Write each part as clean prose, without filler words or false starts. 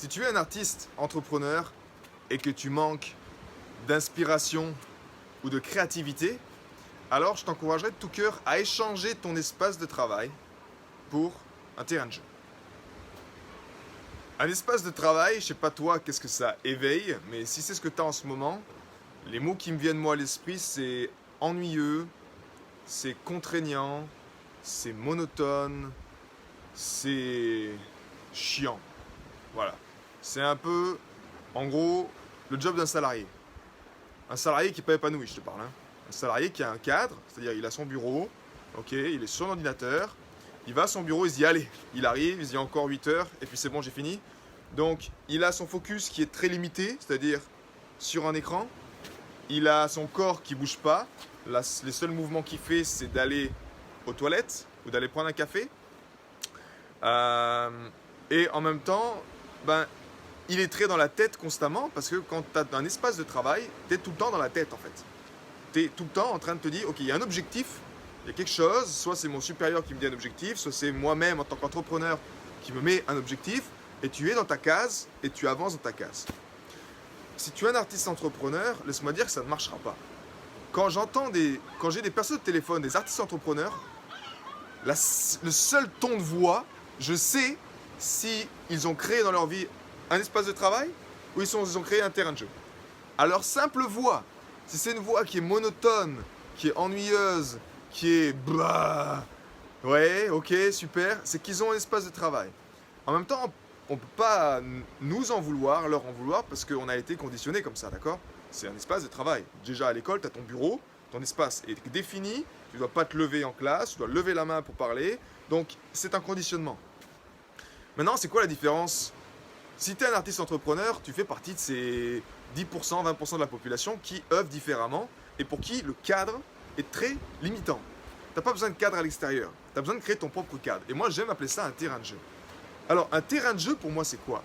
Si tu es un artiste entrepreneur et que tu manques d'inspiration ou de créativité, alors je t'encouragerais de tout cœur à échanger ton espace de travail pour un terrain de jeu. Un espace de travail, je sais pas toi qu'est-ce que ça éveille, mais si c'est ce que tu as en ce moment, les mots qui me viennent moi à l'esprit, c'est ennuyeux, c'est contraignant, c'est monotone, c'est chiant. Voilà. C'est un peu, en gros, le job d'un salarié. Un salarié qui n'est pas épanoui, je te parle. Un salarié qui a un cadre, c'est-à-dire il a son bureau, ok, il est sur l'ordinateur, il va à son bureau, il se dit allez, il arrive, il se dit encore 8 heures, et puis c'est bon, j'ai fini. Donc il a son focus qui est très limité, c'est-à-dire sur un écran. Il a son corps qui ne bouge pas. Les seuls mouvements qu'il fait, c'est d'aller aux toilettes ou d'aller prendre un café. Et en même temps, il est très dans la tête constamment parce que quand tu as un espace de travail, tu es tout le temps dans la tête en fait. Tu es tout le temps en train de te dire, ok, il y a un objectif, il y a quelque chose, soit c'est mon supérieur qui me dit un objectif, soit c'est moi-même en tant qu'entrepreneur qui me met un objectif, et tu es dans ta case et tu avances dans ta case. Si tu es un artiste entrepreneur, laisse-moi dire que ça ne marchera pas. Quand j'ai des personnes au téléphone, des artistes entrepreneurs, le seul ton de voix, je sais si ils ont créé dans leur vie un espace de travail ou ils ont créé un terrain de jeu. À leur simple voix, si c'est une voix qui est monotone, qui est ennuyeuse, qui est bah, ouais, ok, super, c'est qu'ils ont un espace de travail. En même temps, on ne peut pas nous en vouloir, leur en vouloir, parce qu'on a été conditionné comme ça, d'accord? C'est un espace de travail. Déjà à l'école, tu as ton bureau, ton espace est défini, tu ne dois pas te lever en classe, tu dois lever la main pour parler, donc c'est un conditionnement. Maintenant, c'est quoi la différence? Si tu es un artiste entrepreneur, tu fais partie de ces 10%, 20% de la population qui œuvrent différemment et pour qui le cadre est très limitant. Tu n'as pas besoin de cadre à l'extérieur, tu as besoin de créer ton propre cadre. Et moi, j'aime appeler ça un terrain de jeu. Alors, un terrain de jeu, pour moi, c'est quoi?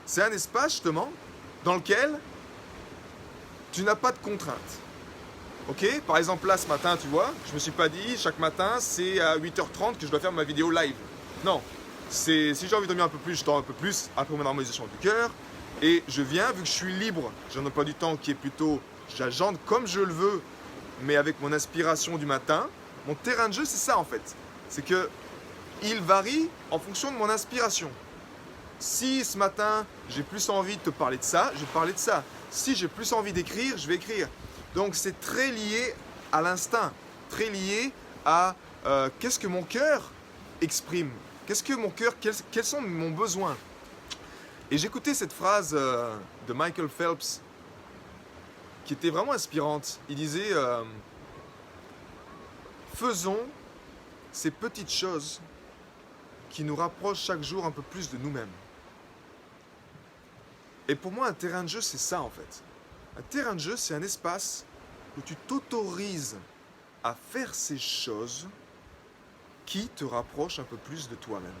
C'est un espace, justement, dans lequel tu n'as pas de contraintes. Ok? Par exemple, là, ce matin, tu vois, je me suis pas dit, chaque matin, c'est à 8h30 que je dois faire ma vidéo live. Non. Si j'ai envie de dormir un peu plus, je dors un peu plus après mon harmonisation du cœur. Et je viens, vu que je suis libre, j'ai un emploi du temps qui est plutôt, j'agende comme je le veux, mais avec mon inspiration du matin. Mon terrain de jeu, c'est ça, en fait. C'est que il varie en fonction de mon inspiration. Si ce matin, j'ai plus envie de te parler de ça, je vais te parler de ça. Si j'ai plus envie d'écrire, je vais écrire. Donc c'est très lié à l'instinct, très lié à qu'est-ce que mon cœur exprime, qu'est-ce que mon cœur, quels sont mes besoins. Et j'écoutais cette phrase de Michael Phelps qui était vraiment inspirante. Il disait faisons ces petites choses qui nous rapproche chaque jour un peu plus de nous-mêmes. Et pour moi, un terrain de jeu, c'est ça en fait. Un terrain de jeu, c'est un espace où tu t'autorises à faire ces choses qui te rapprochent un peu plus de toi-même.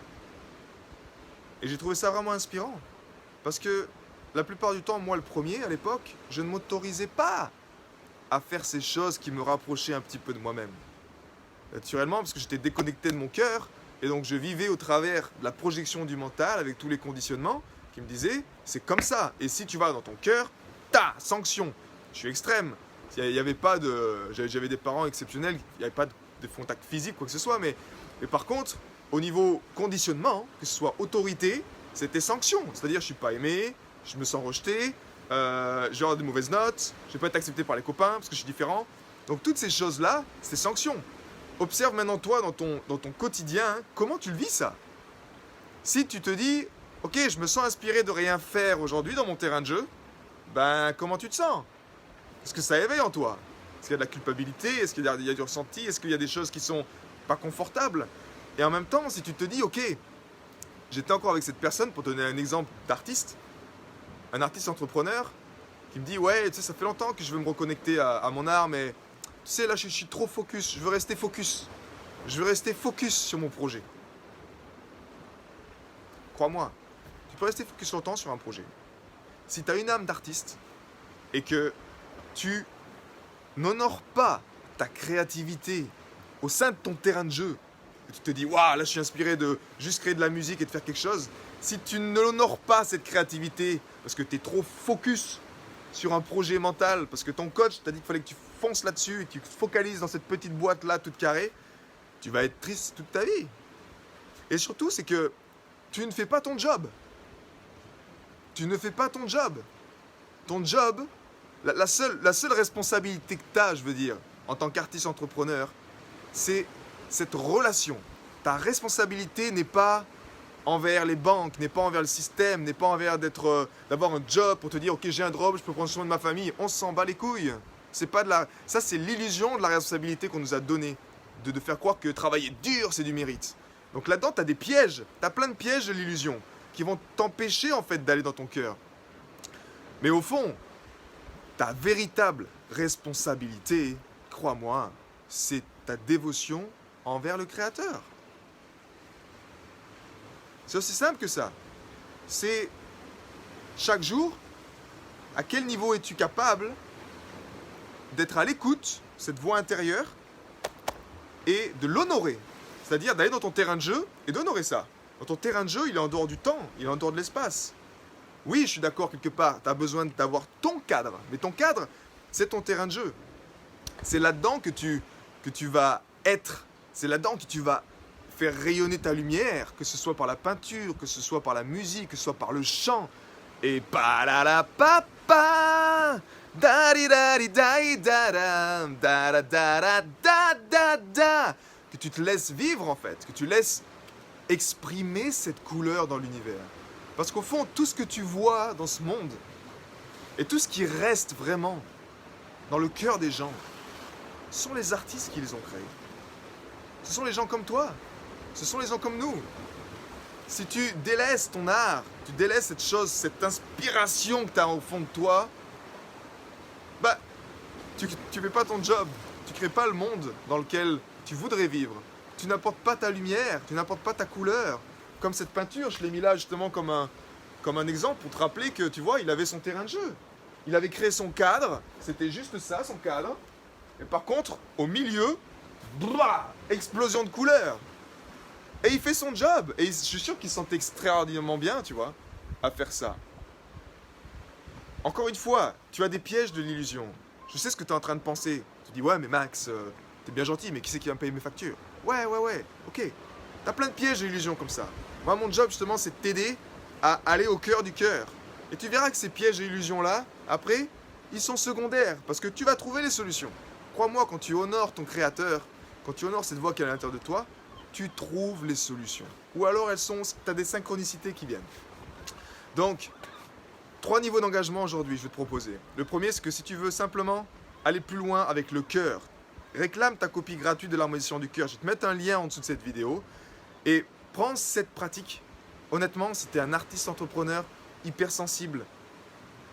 Et j'ai trouvé ça vraiment inspirant. Parce que la plupart du temps, moi le premier, à l'époque, je ne m'autorisais pas à faire ces choses qui me rapprochaient un petit peu de moi-même. Naturellement, parce que j'étais déconnecté de mon cœur, et donc je vivais au travers de la projection du mental avec tous les conditionnements qui me disaient c'est comme ça. Et si tu vas dans ton cœur, sanction. Je suis extrême. Il y avait pas de, j'avais des parents exceptionnels, il n'y avait pas de contact physique quoi que ce soit, mais par contre au niveau conditionnement, que ce soit autorité, c'était sanction. C'est-à-dire je suis pas aimé, je me sens rejeté, je vais avoir des mauvaises notes, je vais pas être accepté par les copains parce que je suis différent. Donc toutes ces choses là, c'est sanction. Observe maintenant toi dans ton quotidien, comment tu le vis ça? Si tu te dis, ok, je me sens inspiré de rien faire aujourd'hui dans mon terrain de jeu, comment tu te sens? Est-ce que ça éveille en toi? Est-ce qu'il y a de la culpabilité? Est-ce qu'il y a du ressenti? Est-ce qu'il y a des choses qui sont pas confortables? Et en même temps, si tu te dis, ok, j'étais encore avec cette personne, pour te donner un exemple d'artiste, un artiste entrepreneur, qui me dit, ouais, tu sais, ça fait longtemps que je veux me reconnecter à mon art, mais tu sais, là, je suis trop focus. Je veux rester focus. Je veux rester focus sur mon projet. Crois-moi, tu peux rester focus longtemps sur un projet. Si tu as une âme d'artiste et que tu n'honores pas ta créativité au sein de ton terrain de jeu, que tu te dis, waouh, là je suis inspiré de juste créer de la musique et de faire quelque chose, si tu ne l'honores pas cette créativité, parce que tu es trop focus sur un projet mental, parce que ton coach t'a dit qu'il fallait que tu fonces là-dessus et que tu te focalises dans cette petite boîte-là toute carrée, tu vas être triste toute ta vie. Et surtout, c'est que tu ne fais pas ton job. Tu ne fais pas ton job. Ton job, la seule responsabilité que tu as, je veux dire, en tant qu'artiste entrepreneur, c'est cette relation. Ta responsabilité n'est pas envers les banques, n'est pas envers le système, n'est pas envers d'avoir un job pour te dire « Ok, j'ai un job, je peux prendre soin de ma famille. » On s'en bat les couilles. Ça, c'est l'illusion de la responsabilité qu'on nous a donnée, de faire croire que travailler dur, c'est du mérite. Donc là-dedans, tu as des pièges. Tu as plein de pièges de l'illusion qui vont t'empêcher en fait d'aller dans ton cœur. Mais au fond, ta véritable responsabilité, crois-moi, c'est ta dévotion envers le Créateur. C'est aussi simple que ça. C'est chaque jour, à quel niveau es-tu capable d'être à l'écoute, cette voix intérieure, et de l'honorer. C'est-à-dire d'aller dans ton terrain de jeu et d'honorer ça. Dans ton terrain de jeu, il est en dehors du temps, il est en dehors de l'espace. Oui, je suis d'accord quelque part, tu as besoin d'avoir ton cadre. Mais ton cadre, c'est ton terrain de jeu. C'est là-dedans que tu vas être. C'est là-dedans que tu vas faire rayonner ta lumière, que ce soit par la peinture, que ce soit par la musique, que ce soit par le chant. Et pa-la-la-pa-pa, da-di-da-di-da-di-da-da, da-da-da-da-da-da-da. Que tu te laisses vivre en fait, que tu laisses exprimer cette couleur dans l'univers. Parce qu'au fond, tout ce que tu vois dans ce monde, et tout ce qui reste vraiment dans le cœur des gens, ce sont les artistes qui les ont créés. Ce sont les gens comme toi. Ce sont les gens comme nous. Si tu délaisses ton art, tu délaisses cette chose, cette inspiration que tu as au fond de toi, bah, tu ne fais pas ton job. Tu ne crées pas le monde dans lequel tu voudrais vivre. Tu n'apportes pas ta lumière, tu n'apportes pas ta couleur. Comme cette peinture, je l'ai mis là justement comme un exemple pour te rappeler que, tu vois, il avait son terrain de jeu. Il avait créé son cadre, c'était juste ça, son cadre. Et par contre, au milieu, explosion de couleurs. Et il fait son job. Et je suis sûr qu'il se sentait extraordinairement bien, tu vois, à faire ça. Encore une fois, tu as des pièges de l'illusion. Je sais ce que tu es en train de penser. Tu dis, ouais, mais Max, t'es bien gentil, mais qui c'est qui va me payer mes factures? Ouais, ok. T'as plein de pièges de l'illusion comme ça. Moi, mon job, justement, c'est de t'aider à aller au cœur du cœur. Et tu verras que ces pièges de l'illusion-là, après, ils sont secondaires, parce que tu vas trouver les solutions. Crois-moi, quand tu honores ton créateur, quand tu honores cette voix qui est à l'intérieur de toi, tu trouves les solutions. Ou alors, tu as des synchronicités qui viennent. Donc, 3 niveaux d'engagement aujourd'hui, je vais te proposer. Le premier, c'est que si tu veux simplement aller plus loin avec le cœur, réclame ta copie gratuite de l'harmonisation du cœur. Je vais te mettre un lien en dessous de cette vidéo. Et prends cette pratique. Honnêtement, si tu es un artiste entrepreneur hypersensible,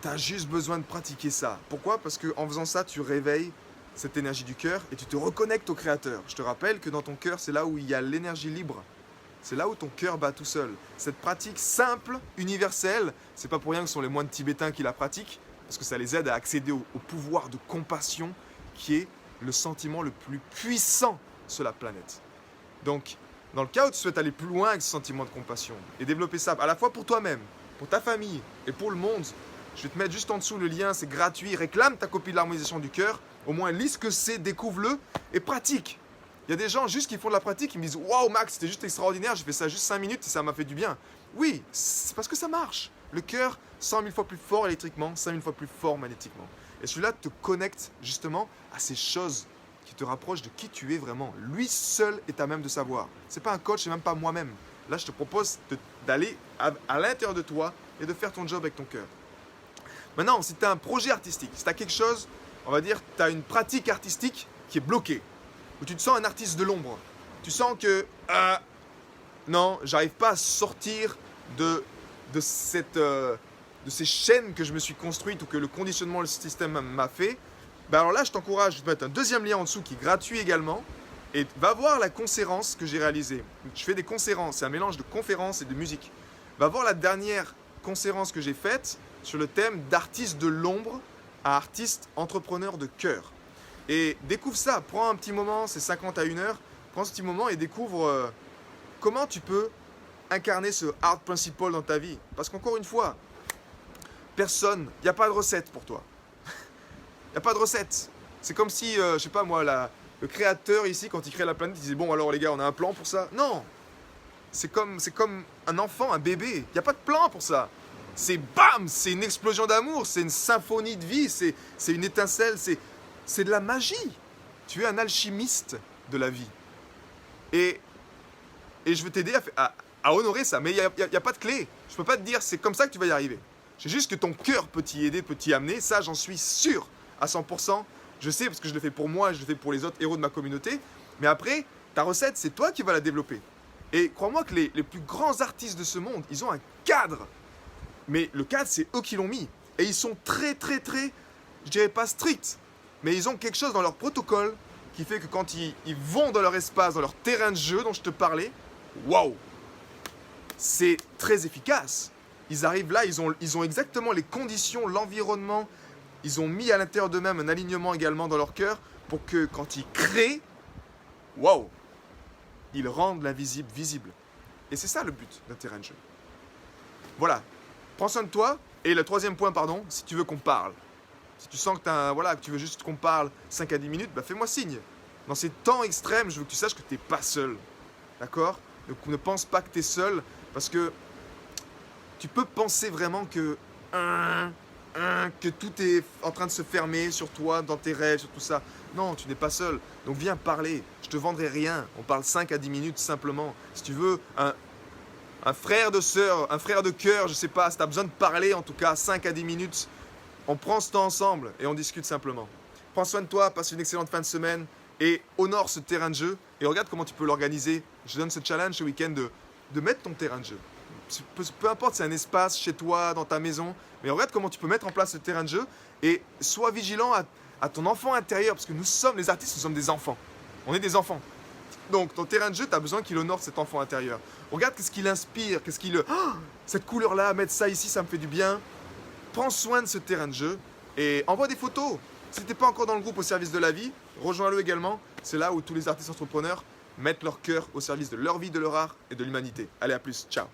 tu as juste besoin de pratiquer ça. Pourquoi? Parce qu'en faisant ça, tu réveilles cette énergie du cœur et tu te reconnectes au créateur. Je te rappelle que dans ton cœur, c'est là où il y a l'énergie libre. C'est là où ton cœur bat tout seul. Cette pratique simple, universelle, c'est pas pour rien que ce sont les moines tibétains qui la pratiquent, parce que ça les aide à accéder au pouvoir de compassion qui est le sentiment le plus puissant sur la planète. Donc, dans le cas où tu souhaites aller plus loin avec ce sentiment de compassion et développer ça à la fois pour toi-même, pour ta famille et pour le monde, je vais te mettre juste en dessous le lien, c'est gratuit. Réclame ta copie de l'harmonisation du cœur, au moins lis ce que c'est, découvre-le et pratique. Il y a des gens juste qui font de la pratique, qui me disent « Waouh Max, c'était juste extraordinaire, j'ai fait ça juste 5 minutes et ça m'a fait du bien. » Oui, c'est parce que ça marche. Le cœur, 100 000 fois plus fort électriquement, 5 000 fois plus fort magnétiquement. Et celui-là te connecte justement à ces choses qui te rapprochent de qui tu es vraiment. Lui seul est à même de savoir. Ce n'est pas un coach, ce n'est même pas moi-même. Là, je te propose d'aller à l'intérieur de toi et de faire ton job avec ton cœur. Maintenant, si tu as un projet artistique, si tu as quelque chose, on va dire, tu as une pratique artistique qui est bloquée, où tu te sens un artiste de l'ombre, tu sens que non, j'arrive pas à sortir de ces chaînes que je me suis construite ou que le conditionnement, le système m'a fait, ben alors là, je t'encourage, je vais te mettre un deuxième lien en dessous qui est gratuit également, et va voir la conférence que j'ai réalisée. Je fais des conférences, c'est un mélange de conférences et de musique. Va voir la dernière conférence que j'ai faite sur le thème d'artiste de l'ombre à artiste entrepreneur de cœur. Et découvre ça, prends un petit moment, c'est 50 à 1 heure, prends ce petit moment et découvre comment tu peux incarner ce hard principle dans ta vie. Parce qu'encore une fois, personne, il n'y a pas de recette pour toi. Il n'y a pas de recette. C'est comme si, je sais pas moi, le créateur ici, quand il crée la planète, il disait bon alors les gars, on a un plan pour ça. Non, c'est comme un enfant, un bébé. Il n'y a pas de plan pour ça. C'est bam, c'est une explosion d'amour, c'est une symphonie de vie, c'est une étincelle, c'est de la magie. Tu es un alchimiste de la vie. Et je veux t'aider à honorer ça. Mais il n'y a pas de clé. Je ne peux pas te dire c'est comme ça que tu vas y arriver. C'est juste que ton cœur peut t'y aider, peut t'y amener. Ça, j'en suis sûr à 100%. Je sais parce que je le fais pour moi, je le fais pour les autres héros de ma communauté. Mais après, ta recette, c'est toi qui vas la développer. Et crois-moi que les plus grands artistes de ce monde, ils ont un cadre. Mais le cadre, c'est eux qui l'ont mis. Et ils sont très, très, très, je dirais pas stricts, mais ils ont quelque chose dans leur protocole qui fait que quand ils vont dans leur espace, dans leur terrain de jeu dont je te parlais, waouh, c'est très efficace. Ils arrivent là, ils ont exactement les conditions, l'environnement. Ils ont mis à l'intérieur d'eux-mêmes un alignement également dans leur cœur pour que quand ils créent, waouh, ils rendent l'invisible visible. Et c'est ça le but d'un terrain de jeu. Voilà. Prends soin de toi. Et le troisième point, pardon, si tu veux qu'on parle. Si tu sens que, que tu veux juste qu'on parle 5 à 10 minutes, bah fais-moi signe. Dans ces temps extrêmes, je veux que tu saches que tu n'es pas seul. D'accord ? Donc ne pense pas que tu es seul, parce que tu peux penser vraiment que tout est en train de se fermer sur toi, dans tes rêves, sur tout ça. Non, tu n'es pas seul. Donc viens parler. Je te vendrai rien. On parle 5 à 10 minutes simplement. Si tu veux un frère de sœur, un frère de cœur, je sais pas, si tu as besoin de parler, en tout cas 5 à 10 minutes, on prend ce temps ensemble et on discute simplement. Prends soin de toi, passe une excellente fin de semaine et honore ce terrain de jeu et regarde comment tu peux l'organiser. Je te donne ce challenge ce week-end de mettre ton terrain de jeu. Peu importe si c'est un espace chez toi, dans ta maison, mais regarde comment tu peux mettre en place ce terrain de jeu et sois vigilant à ton enfant intérieur, parce que nous sommes, les artistes, nous sommes des enfants. On est des enfants. Donc ton terrain de jeu, tu as besoin qu'il honore cet enfant intérieur. Regarde qu'est-ce qu'il inspire, qu'est-ce qu'il... Oh, cette couleur-là, mettre ça ici, ça me fait du bien. Prends soin de ce terrain de jeu et envoie des photos. Si tu n'es pas encore dans le groupe au service de la vie, rejoins-le également. C'est là où tous les artistes entrepreneurs mettent leur cœur au service de leur vie, de leur art et de l'humanité. Allez, à plus. Ciao.